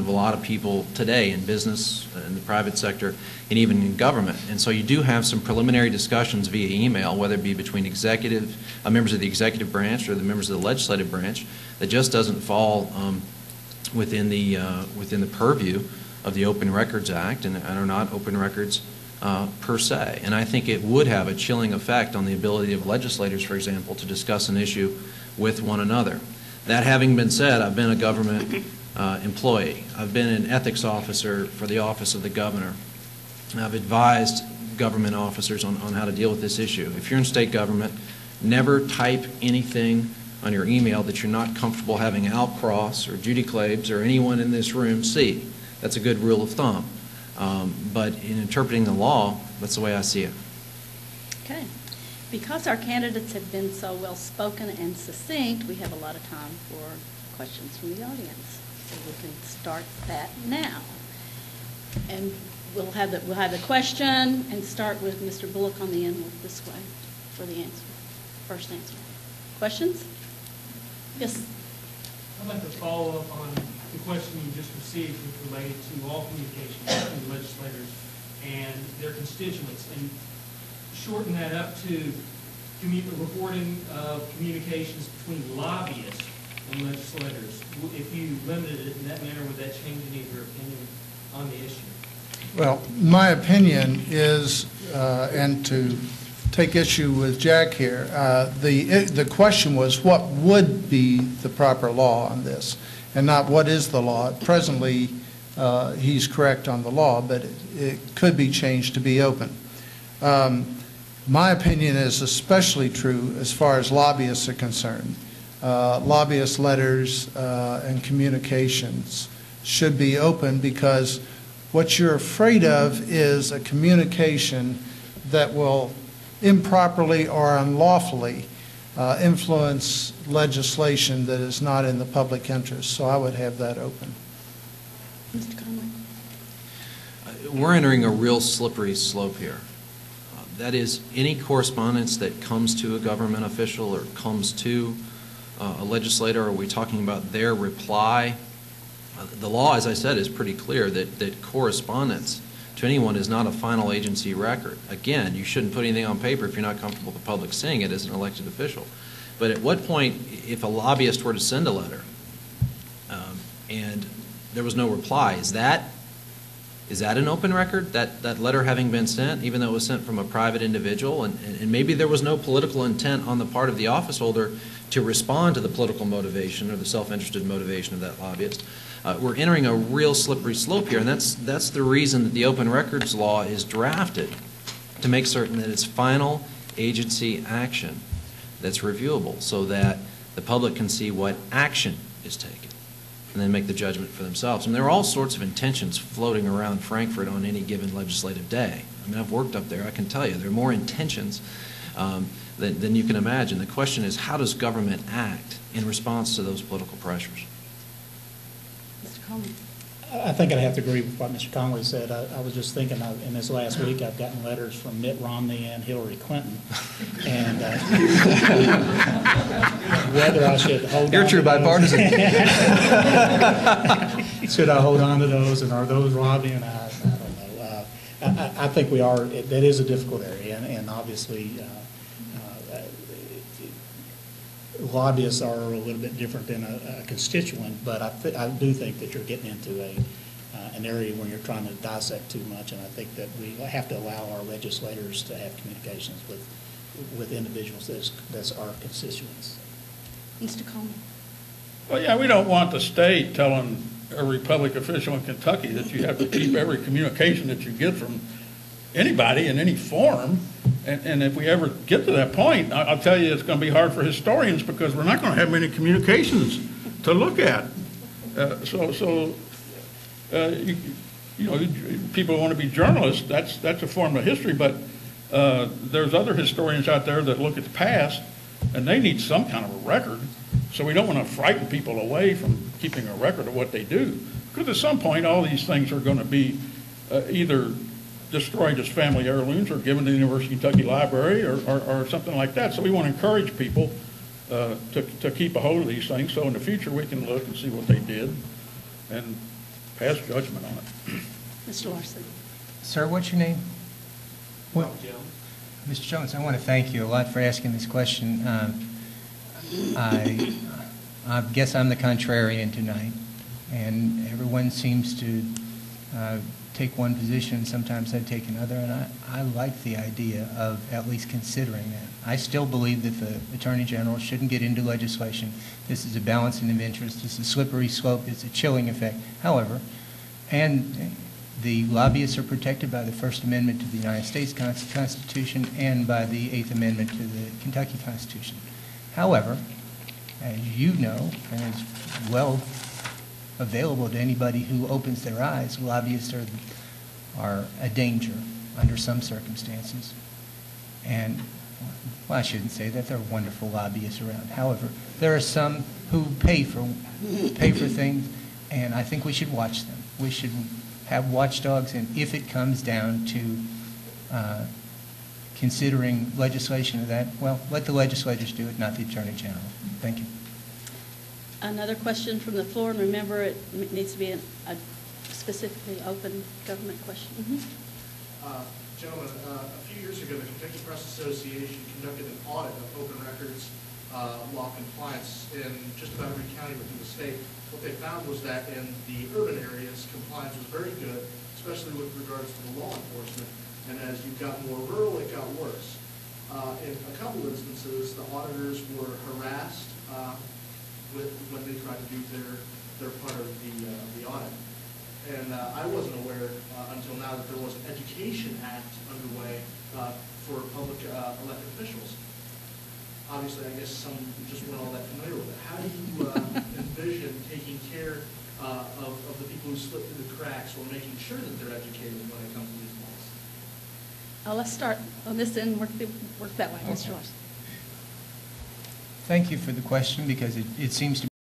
of a lot of people today in business, in the private sector, and even in government. And so you do have some preliminary discussions via email, whether it be between members of the executive branch or the members of the legislative branch, that just doesn't fall within the purview of the Open Records Act and are not open records per se. And I think it would have a chilling effect on the ability of legislators, for example, to discuss an issue with one another. That having been said, I've been a government employee. I've been an ethics officer for the office of the governor. I've advised government officers on how to deal with this issue. If you're in state government, never type anything on your email that you're not comfortable having Al Cross or Judy Claves or anyone in this room see. That's a good rule of thumb. But in interpreting the law, that's the way I see it. Okay. Because our candidates have been so well spoken and succinct, we have a lot of time for questions from the audience. So we can start that now. And we'll have the question and start with Mr. Bullock on the end this way for the answer. First answer. Questions? Yes. I'd like to follow up on the question you just received, which related to all communications between legislators and their constituents, and shorten that up to reporting of communications between lobbyists and legislators. If you limited it in that manner, would that change any of your opinion on the issue? Well, my opinion is, and to take issue with Jack here, the question was what would be the proper law on this, and not what is the law. Presently, he's correct on the law, but it could be changed to be open. My opinion is especially true as far as lobbyists are concerned. Lobbyist letters and communications should be open, because what you're afraid of is a communication that will improperly or unlawfully influence legislation that is not in the public interest. So I would have that open. Mr. Conway. We're entering a real slippery slope here. That is, any correspondence that comes to a government official or comes to a legislator, are we talking about their reply? The law, as I said, is pretty clear that correspondence to anyone is not a final agency record. Again, you shouldn't put anything on paper if you're not comfortable with the public seeing it as an elected official. But at what point, if a lobbyist were to send a letter and there was no reply, is that an open record, that letter having been sent, even though it was sent from a private individual, and maybe there was no political intent on the part of the office holder to respond to the political motivation or the self-interested motivation of that lobbyist? We're entering a real slippery slope here, and that's the reason that the Open Records Law is drafted, to make certain that it's final agency action that's reviewable, so that the public can see what action is taken and then make the judgment for themselves. And there are all sorts of intentions floating around Frankfurt on any given legislative day. I mean, I've worked up there. I can tell you there are more intentions than you can imagine. The question is, how does government act in response to those political pressures? Mr. Conway. I think I'd have to agree with what Mr. Conway said. I was just thinking, in this last week, I've gotten letters from Mitt Romney and Hillary Clinton, and whether I should hold You're on true to bipartisan. should I hold on to those, and are those lobbying? I don't know. I think we are. That is a difficult area, and obviously lobbyists are a little bit different than a constituent, but I do think that you're getting into an area where you're trying to dissect too much, and I think that we have to allow our legislators to have communications with individuals that's our constituents. Mr. Coleman. Well, yeah, we don't want the state telling every public official in Kentucky that you have to keep every communication that you get from anybody in any form. And if we ever get to that point, I'll tell you it's going to be hard for historians, because we're not going to have many communications to look at. People want to be journalists. That's a form of history, but there's other historians out there that look at the past, and they need some kind of a record. So we don't want to frighten people away from keeping a record of what they do, because at some point all these things are going to be either destroyed as family heirlooms or given to the University of Kentucky Library or something like that. So we want to encourage people to keep a hold of these things, so in the future we can look and see what they did. And pass judgment on it. Mr. Larson. Sir, what's your name? What? Jones. Mr. Jones, I want to thank you a lot for asking this question. I guess I'm the contrarian tonight, and everyone seems to take one position, sometimes I take another, and I like the idea of at least considering that. I still believe that the Attorney General shouldn't get into legislation. This is a balancing of interest. It's a slippery slope. It's a chilling effect. However, and the lobbyists are protected by the First Amendment to the United States Constitution and by the Eighth Amendment to the Kentucky Constitution. However, as you know, and as well available to anybody who opens their eyes, lobbyists are a danger under some circumstances. And, well, I shouldn't say that. There are wonderful lobbyists around. However, there are some who pay for things, and I think we should watch them. We should have watchdogs, and if it comes down to considering legislation of that, well, let the legislators do it, not the Attorney General. Thank you. Another question from the floor, and remember, it needs to be a specifically open government question. Gentlemen, a few years ago, the Kentucky Press Association conducted an audit of open records law compliance in just about every county within the state. What they found was that in the urban areas, compliance was very good, especially with regards to the law enforcement. And as you got more rural, it got worse. In a couple instances, the auditors were harassed when they tried to do their part of the audit. And I wasn't aware until now that there was an Education Act underway for public elected officials. Obviously, I guess some just weren't all that familiar with it. How do you envision taking care of the people who slip through the cracks or making sure that they're educated when it comes to these laws? Let's start on this end, work that way, Mr. Larson. Thank you for the question, because it seems to